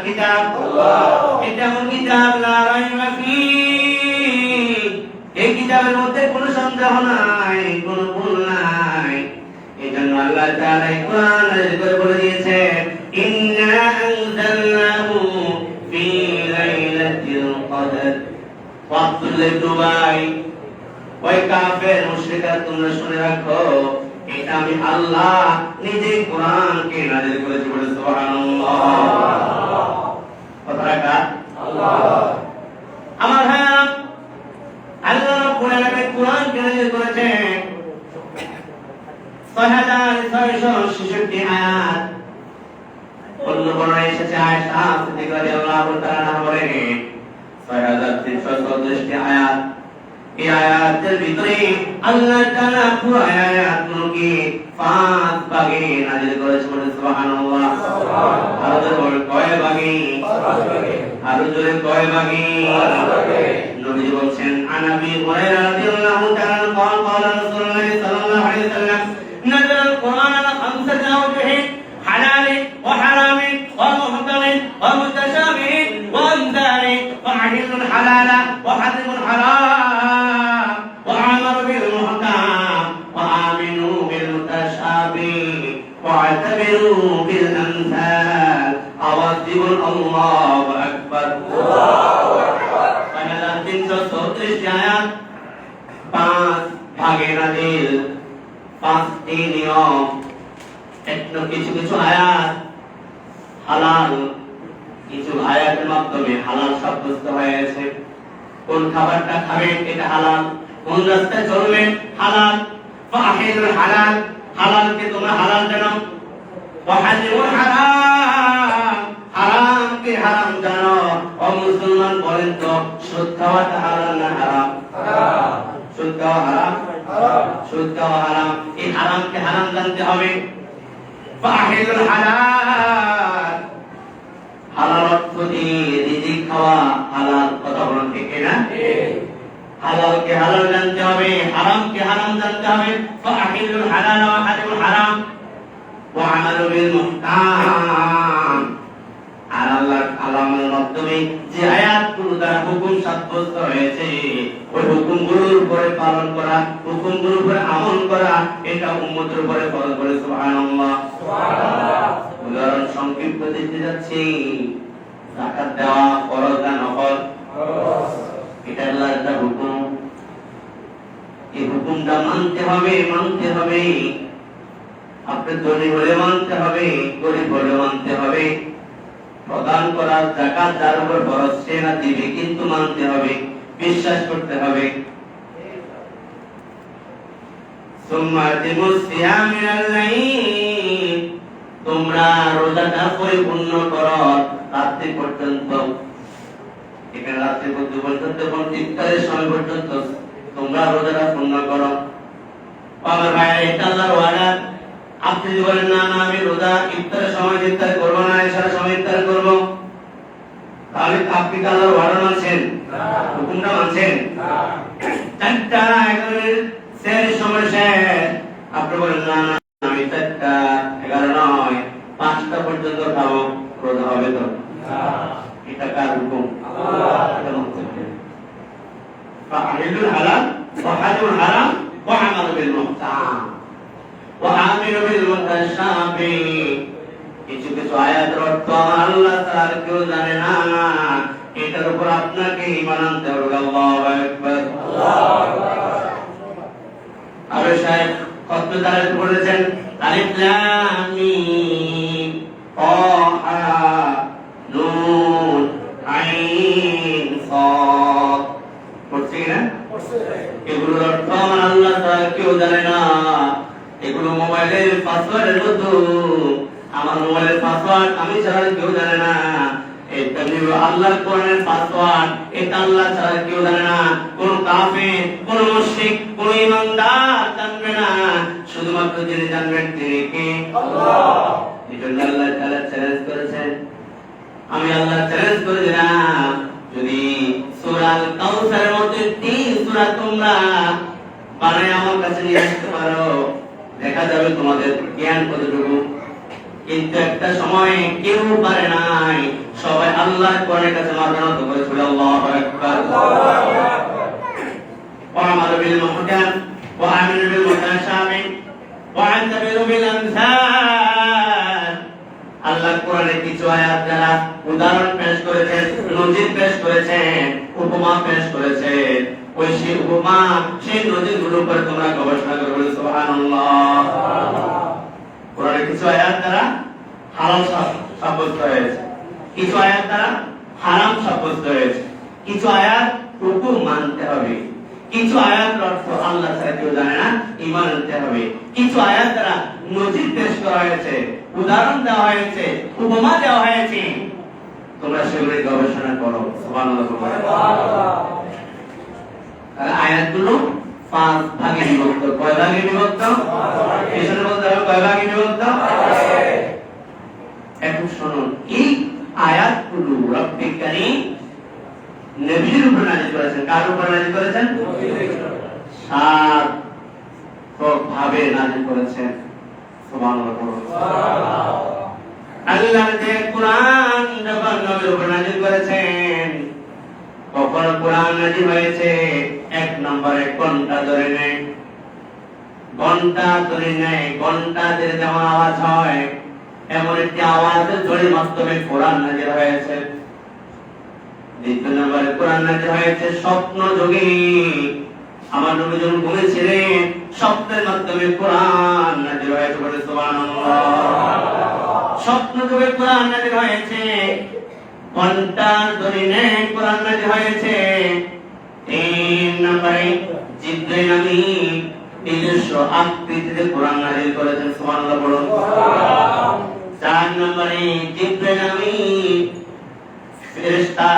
কিতাব এটা এমন কিতাব লা রাইবা ফীহ এই কিতাবের মধ্যে কোনো সন্দেহ নাই, কোনো ভুল নাই। এজন্য আল্লাহ তাআলা এই কোরআন নাযিল করে বলে দিয়েছেন ইন্না আনজালনাহু ফী লাইলাতিল কদর। ওয়াক্তুল দুবাই ওই কাফের মুশরিকরা তোমরা শুনে রাখো, এটা আমি আল্লাহ নিজে কোরআনকে নাযিল করেছি। বলে সুবহানাল্লাহ। কথা কার? আল্লাহ। আমার ভাইরা, আল্লাহ রাব্বুল আলামিন কোরআনকে নাযিল করেছেন ৬৬৬৬ আয়াত। অন্য বর্ণনায় এসেছে আয়েশা সিদ্দিকা রাদিয়াল্লাহু তাআলা বলেন ৬৩৩৬ আয়াত। এই আয়াতের ভিতরে আল্লাহ তাআলা পুরো আয়াতগুলোকে ৫ ভাগে নাযিল করেছেন। বলে সুবহানাল্লাহ। আরো জোরে কয় ভাগে? ৫ ভাগে। আরো জোরে কয় ভাগে? ৫ ভাগে। নবী বলেন আনাবি হুরায়রা রাদিয়াল্লাহু তাআলা قال قال رسول الله صلى الله عليه وسلم نزل القرآن على 5 أوجه حلال وحرام ومحكم ومتشابه وأنذار وأحل الحلال وحرم الحرام وأمر بالمحكم وآمنوا بالمتشابه واعتبروا بالأمثال أوجب الله أكبر الله أكبر। ৩৩৬ আয়াত ৫ ভাগে নাযিল, ৫টি নিয়ম। একটু কিছু কিছু আয়াত হালাল, কিছু আয়াতের মাধ্যমে হালাল সাব্যস্ত হয়েছে। কোন খাবারটা খাবেন এটা হালাল, কোন রাস্তায় চলবেন হালাল। ফাহিলুল হালাল, হালালকে তোমরা হালাল জানো। ওয়াহালিমুল হারাম, হারামকে হারাম জানো। ও মুসলমান বলেন তো সুদ খাওয়াটা হালাল না হারাম? হারাম। সুদ খাওয়া হারাম? হারাম। সুদ খাওয়া হারাম। এই হারামকে হারাম জানতে হবে। ফাহিলুল হালাল, হালাল অর্থ দিয়ে রিজিক খাওয়া হালাল। কথা বলেন ঠিক না? হালালকে হালাল জানতে হবে, হারামকে হারাম জানতে হবে। ফাহিলুল হালাল ওয়া হারিমুল হারাম ওয়া আমালু বিল মুহকাম। আর আল্লাহর কালামের মাধ্যমে যে আয়াতগুলো দ্বারা হুকুম সাব্যস্ত হয়েছে ওই হুকুমগুলোর উপরে পালন করা, হুকুমগুলোর উপরে আমল করা, এটা উম্মতের উপরে ফরজ। বলে সুবহানাল্লাহ। সুবহানাল্লাহ। উদাহরণ সংক্ষিপ্ত দিতে যাচ্ছি। যাকাত দেওয়া ফরজ না নফল? ফরজ। এটা আল্লাহর একটা হুকুম। এই হুকুমটা মানতে হবে, মানতে হবে। আপনি ধনী হলে মানতে হবে, গরিব হলে মানতে হবে। প্রদান করা যাকাত যার উপর ফরজ সে না দিবে, কিন্তু মানতে হবে, বিশ্বাস করতে হবে। সুম্মাতিমুস সিয়াম মিনাল লাইল, তোমরা রোজাটা পরিপূর্ণ করো রাত্রি পর্যন্ত। এখানে রাত্রি পর্যন্ত কোন ইফতারের সময় পর্যন্ত তোমরা রোজাটা পূর্ণ করো। আমার ভাই, এটা আল্লাহর ওয়াদা। আপনি যদি বলেন না না আমি রোজা ইফতারের সময় ইফতার করবো না, ইশারার সময় ইফতার করবো, তাহলে আপনি কি আল্লাহর ওয়াদা মানছেন? না। হুকুমটা মানছেন? না। ৪টা ১১ সেহরির সময় শেষ, আপনি বলেন না না আমি ৪টা ১১ নয় ৫টা পর্যন্ত খাবো, রোজা হবে তো? না। এটা কার হুকুম? আল্লাহ। এটা মানতে হবে। ফাহিলুল হালাল ওয়া হারিমুল হারাম ওয়া আমালু বিল মুহকাম ওয়া আমিনু বিল মুতাশাবিহ। কিছু কিছু আয়াতের অর্থ আল্লাহ তাআলা কেউ জানে না, এটার উপর আপনাকে ঈমান আনতে হবে। আল্লাহু আকবার। আল্লাহু আকবার। আরে সাহেব কত দাঁড়াতে বলেছেন আলিফ লাম মিম তাহা নুন আইন সাদ। পড়ছি না? পড়ছে। এগুলোর অর্থ আল্লাহ তাআলা কেউ জানে না। এগুলো মোবাইলের পাসওয়ার্ডের মতো। আমার মোবাইলের পাসওয়ার্ড আমি ছাড়া কেউ জানে না। এটা হলো আল্লাহর কোরআনের পাসওয়ার্ড, এটা আল্লাহ ছাড়া কেউ জানে না। কোন কাফির, কোন মুশরিক, কোন ঈমানদার জানবে না। শুধুমাত্র যিনি জানবেন তিনি কে? আল্লাহ। এজন্য আল্লাহ তাআলা চ্যালেঞ্জ করেছেন, আমি আল্লাহ চ্যালেঞ্জ করে দিলাম, যদি সূরা আল কাউসারের মধ্যে 3 সূরা তোমরা বানায় আমার কাছে নিয়ে আসতে পারো, দেখা যাবে তোমাদের জ্ঞান কতটুকু। কিন্তু একটা সময় কেউ পারে নাই, সব আল্লাহর কোরআনের কাছে মাথা নত করে বলি আল্লাহু আকবার। وأمر بالمحكم وأمر بالمتشابه وأعتبر بالأمثال। আল্লাহ কোরআনের কিছু আয়াত দ্বারা উদাহরণ পেশ করেছেন, নজির পেশ করেছেন, উপমা পেশ করেছেন। ওই সেই উপমা সেই নজিরগুলোর উপর তোমরা গবেষণা করবে। সুবহানাল্লাহ। কোরআনের কিছু আয়াত দ্বারা হালাল সাব্যস্ত হয়েছে, কিছু আয়াত দ্বারা হারাম সাব্যস্ত হয়েছে, কিছু আয়াত হুকুম মানতে হবে, কিছু আয়াত অর্থ আল্লাহ ছাড়া কেউ জানে না, ঈমান আনতে হবে। কিছু আয়াত দ্বারা নজির পেশ করা হয়েছে, উদাহরণ দেওয়া হয়েছে, উপমা দেওয়া হয়েছে, তোমরা সেগুলো গবেষণা করো। সুবহানাল্লাহ। আর আয়াতগুলো 5 ভাগে বিভক্ত। কয় ভাগে বিভক্ত? এখানে বলতে হবে কয় ভাগে বিভক্ত? এখন শুনুন, এই আয়াতগুলো রব্বুল কারীম নবীর উপর নাযিল করেছেন। কার উপর নাযিল করেছেন? 7 ভাবে নাযিল করেছেন। সুবহানাল্লাহ। আল্লাহ যে কোরআন যখন নবীর উপর নাযিল করেছেন, কখন কোরআন নাযিল হয়েছে? 1 নম্বরে ঘন্টা ধরে নেই, ঘন্টা ধরে নেই, ঘন্টা ধরে যেমন আওয়াজ হয় এমন একটি আওয়াজের ধ্বনির মাধ্যমে কোরআন নাযিল হয়েছে। দ্বিতীয় নম্বরে কোরআন নাযিল হয়েছে স্বপ্ন যোগে। আমার নবী যখন ঘুমিয়েছিলেন স্বপ্নের মাধ্যমে কোরআন নাযিল হয়েছে। বলে সুবহানাল্লাহ। স্বপ্ন যোগে কোরআন নাযিল হয়েছে, ঘন্টার ধ্বনিতে কোরআন নাযিল হয়েছে। 3 নম্বরে জিবরাইল আমিন নিজস্ব আকৃতিতে কোরআন নাযিল করেছেন। সুবহানাল্লাহ বলুন। 4 নম্বরে জিবরাইল আমিন ফেরেশতা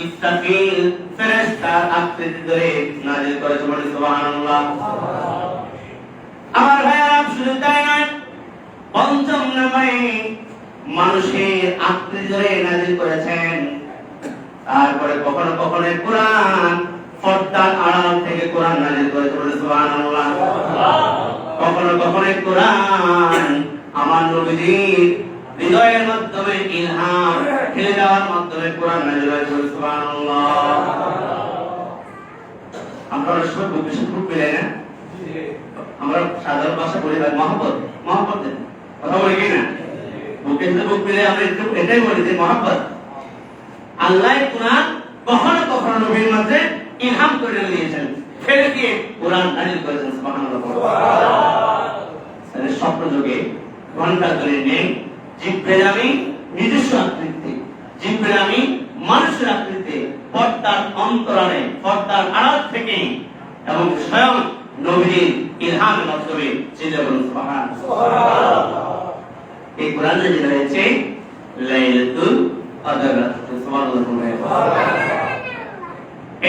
ইসরাফিল ফেরেশতার আকৃতি ধরে নাযিল করেছেন। বলুন সুবহানাল্লাহ। আমার ভাইরা শুধু তাই নয়, 5ম নম্বরে মানুষের আকৃতি ধরে নাযিল করেছেন। তারপরে কখনো কখনো কোরআন পর্দার আড়াল থেকে কোরআন নাযিল করেছেন। বলুন সুবহানাল্লাহ। কখনো কখনো কোরআন আমার নবীজির হৃদয়ের মাধ্যমে ইলহাম ফেলে দেওয়ার মাধ্যমে কোরআন নাযিল হয়েছে। সুবহানাল্লাহ। আমরা সব বুকে সুখ পেলে না, আমরা সাধারণ ভাষা বলি ভাই মহব্বত, মহব্বত কথা বলি কি না? বুকে বুক পেলে আমরা একটু এটাই বলি যে মহব্বত। আল্লাহ কোরআন কখনো কখনো নবীর মধ্যে ইলহাম করে দিয়েছেন, ফেলে দিয়ে কোরআন নাযিল করেছেন। সুবহানাল্লাহ। তাহলে স্বপ্ন যুগে ঘন্টা ধরে নেই, জিবরাইল আমিন নিজস্ব আকৃতিতে, জিবরাইল আমিন মানুষের আকৃতিতে পর্দার অন্তরালে পর্দার আড়াল থেকে এবং স্বয়ং নবীর ইলহামের মাধ্যমে চিন্তা করুন। সুবহানাল্লাহ। এই কোরআন নাযিল হয়েছে লাইলাতুল কদর। সুবহানাল্লাহ।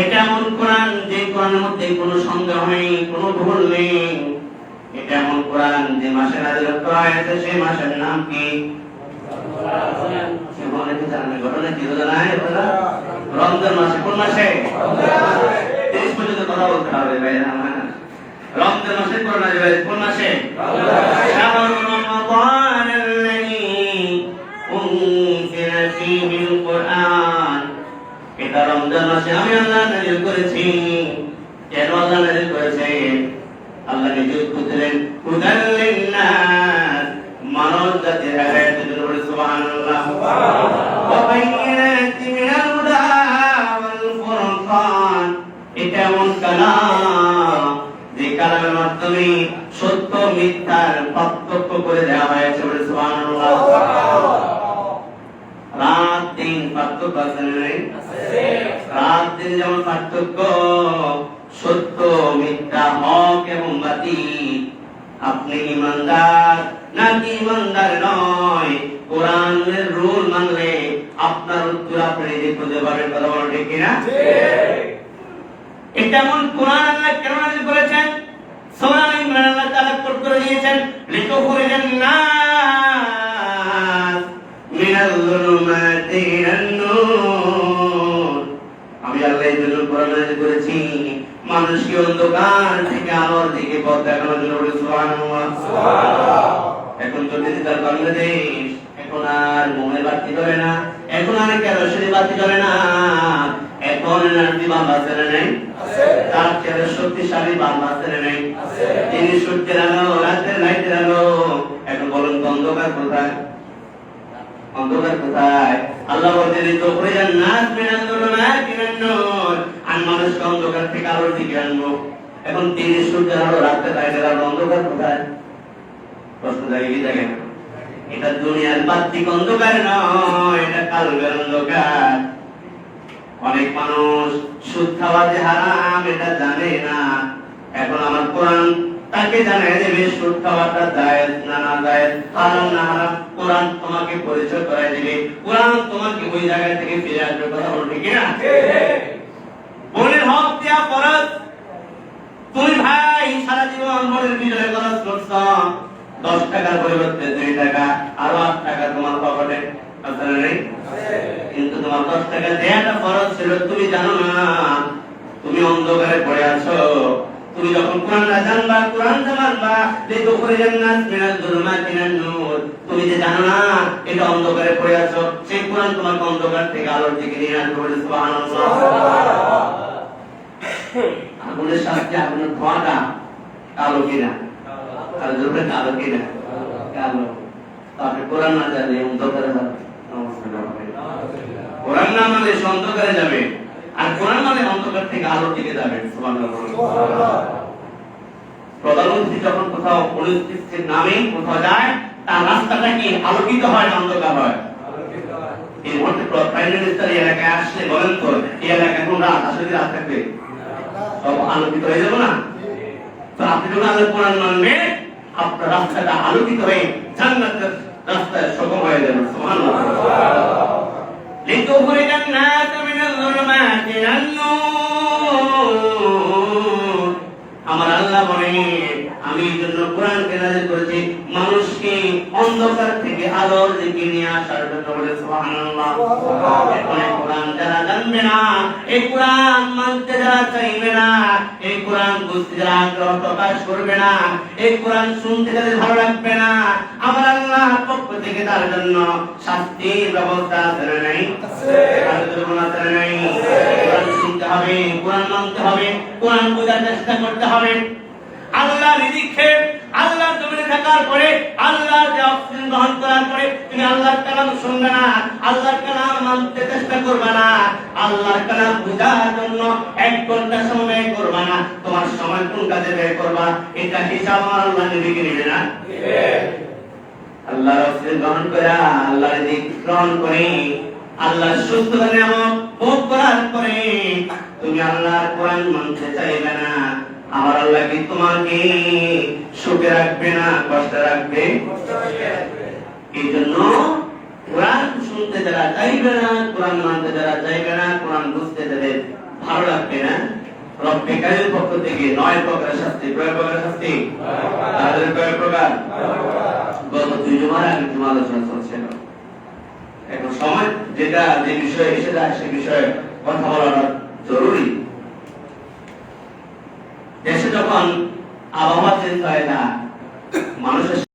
এটা এমন কোরআন যে কোরআনের মধ্যে কোনো সন্দেহ নেই, কোনো ভুল নেই। এটা এমন কোরআন যে মাসে নাযিল করা হয়েছে, সেই মাসের নাম কি? রমজান মাসে। কোন মাসে? 30 পর্যন্ত কথা বলতে হবে ভাই। রমজান মাসে কোরআন নাযিল হয়েছে। কোন মাসে? শাহরু রমাদানাল্লাযী উনজিলা ফীহিল কুরআন। এটা রমজান মাসে আমি আল্লাহ নাযিল করেছি। কেন আল্লাহ নাযিল করেছেন? আল্লাহ নিজে বলেন হুদাল লিন্নাস, মানব জাতির হেদায়েতের জন্য। বলে সুবহানাল্লাহ। ওয়া বাইয়িনাতিন মিনাল হুদা ওয়াল ফুরকান। এটা এমন কালাম যে কালামের মাধ্যমে সত্য মিথ্যার পার্থক্য করে দেওয়া হয়েছে। বলে সুবহানাল্লাহ। রাত দিন পার্থক্য আছে না? রাত দিন যেমন পার্থক্য, সত্য মিথ্যা, হক এবং বাতিল, আপনি ঈমানদার নাকি ঈমানদার নয়, কোরআনের রুল মানলে আপনার উত্তর আপনি নিজে খুঁজে পাবেন। কথা বলেন ঠিক কিনা? এটা এমন কোরআন আল্লাহ কেন নাযিল করেছেন? সূরা ইমরান আল্লাহ তাআলা কোট করে দিয়েছেন লিতুখরিজান নাস মিনাল যুলুমাতি ইলান নূর। আমি আল্লাহ এই জন্য কোরআন নাযিল করেছি মানুষকে অন্ধকার থেকে আলোর দিকে পথ দেখানোর জন্য। বলে সুবহানাল্লাহ। এখন তো ডিজিটাল বাংলাদেশ, এখন আর মোবাইল বাড়তি করে না, এখন আর কেরোসিন বাতি জ্বলে না, এখন এনার্জি বাল্ব আছে না নেই? তার চেয়ে শক্তিশালী বাল্ব আছে না নেই? তিনি সূর্যের আলো, রাতের লাইটের আলো। এখন বলুন তো অন্ধকার কোথায়? অন্ধকার কোথায়? আল্লাহ বলেন তুখরিজান নাস মিনাল যুলুমাতি ইলান নূর, আর মানুষকে অন্ধকার থেকে আলোর দিকে আনবো। এখন তিনি সূর্যের আলো, রাতের লাইটের আলো, অন্ধকার কোথায়? প্রশ্ন জায়গায় দেখেন, এটা দুনিয়ার বাহ্যিক অন্ধকার নয়, এটা কালবের অন্ধকার। অনেক মানুষ সুদ খাওয়া যে হারাম এটা জানে না। এখন আমার কোরআন তাকে জানায় দেবে সুদ খাওয়াটা জায়েজ না না জায়েজ, হারাম না হারাম। কোরআন তোমাকে পরিচয় করায় দেবে, কোরআন তোমাকে ওই জায়গা থেকে ফিরে আসবে। কথা বলো ঠিক না? বোনের হক দেয়া ফরজ। তুমি ভাই সারা জীবন বোনের বিজয় খরচ করছো, 10 টাকার পরিবর্তে 2 টাকা, আরো 8 টাকা তোমার পকেটে আসলে নেই। কিন্তু তোমার 10 টাকা দেয়াটা ফরজ ছিল, তুমি জানো না। তুমি অন্ধকারে পড়ে আছো। তুমি যখন কোরআনটা জানবা, কোরআন জানবা, যে তুখরিজান নাস মিনাল যুলুমাতি ইলান নূর, তুমি যে জানো না এটা অন্ধকারে পড়ে আছো, সেই কোরআন তোমাকে অন্ধকার থেকে আলোর দিকে নিয়ে আসবে। সুবহানাল্লাহ। আগুনের সাথে আগুনের ধোঁয়াটা কালো কিনা? আর জোরে কালো কিনা? কালো। তাহলে কোরআন না জানলে অন্ধকারে যাবে। কোরআন না মানলে অন্ধকারে যাবে, আর কোরআন মানে অন্ধকার থেকে আলোর দিকে যাবে। সুবহানাল্লাহ। প্রধানমন্ত্রী যখন কোথাও পরিস্থিতির নামে কোথাও যায়, তার রাস্তাটা কি আলোকিত হয় না অন্ধকার হয়? এই মুহূর্তে প্রাইম মিনিস্টার এই এলাকায় আসলে বলেন তো, এই এলাকায় কোন রাত আসলে রাত থাকবে? সব আলোকিত হয়ে যাবে না? তো আপনি যখন আল্লাহর কোরআন মানবেন, আপনার রাস্তাটা আলোকিত হয়ে জান্নাতের রাস্তায় সুগম হয়ে যাবে। সুবহানাল্লাহ। লিতুখরিজান নাস মিনাল যুলুমাতি ইলান নূর। আমার আল্লাহ বলেন, আমি এই জন্য কোরআনকে নাযিল করেছি মানুষকে অন্ধকার থেকে আলোর দিকে নিয়ে আসার জন্য। বলে সুবহানাল্লাহ। এখন এই কোরআন যারা জানবে না, এই কোরআন মানতে যারা চাইবে না, এই কোরআন বুঝতে যারা আগ্রহ প্রকাশ করবে না, এই কোরআন শুনতে যাদের ভালো লাগবে না, আমার আল্লাহর পক্ষ থেকে তার জন্য শাস্তির ব্যবস্থা আছে না নাই? কোরআন শুনতে হবে, কোরআন মানতে হবে, কোরআন বোঝার চেষ্টা করতে হবে। আল্লাহ রিজিকে, আল্লাহ জমিনে থাকার পরে, আল্লাহর যে অক্সিজেন গ্রহণ করার পরে তুমি আল্লাহর কালাম শুনবে না, আল্লাহর কালাম মানতে চেষ্টা করবে না, আল্লাহর কালাম বোঝার জন্য 1 ঘন্টা সময় ব্যয় করবে না, তোমার সময় কোন কাজে ব্যয় করবা এটা হিসাব আমার আল্লাহ নবীকে নেবে না? আল্লাহর অক্সিজেন গ্রহণ করে, আল্লাহর রিজিক গ্রহণ করে, আল্লাহর সুস্থতা নিয়ামত ভোগ করার পরে তুমি আল্লাহর কোরআন মানতে চাইবে না, আমার আল্লাহ কি তোমাকে সুখে রাখবে না কষ্টে রাখবে? এই জন্য কোরআন শুনতে যারা চাইবে না, কোরআন মানতে যারা চাইবে না, কোরআন বুঝতে যাদের ভালো লাগবে না, রব্বে কারীমের পক্ষ থেকে 9 প্রকার শাস্তি। কয় প্রকার শাস্তি? তাদের কয় প্রকার? গত 2 জুমার আগে জুমা আলোচনা চলছিল। এখন সময় যেটা যে বিষয়ে এসে যায় সে বিষয়ে কথা বলাটা জরুরি। দেশে যখন আবহাওয়া চেঞ্জ হয় না, মানুষের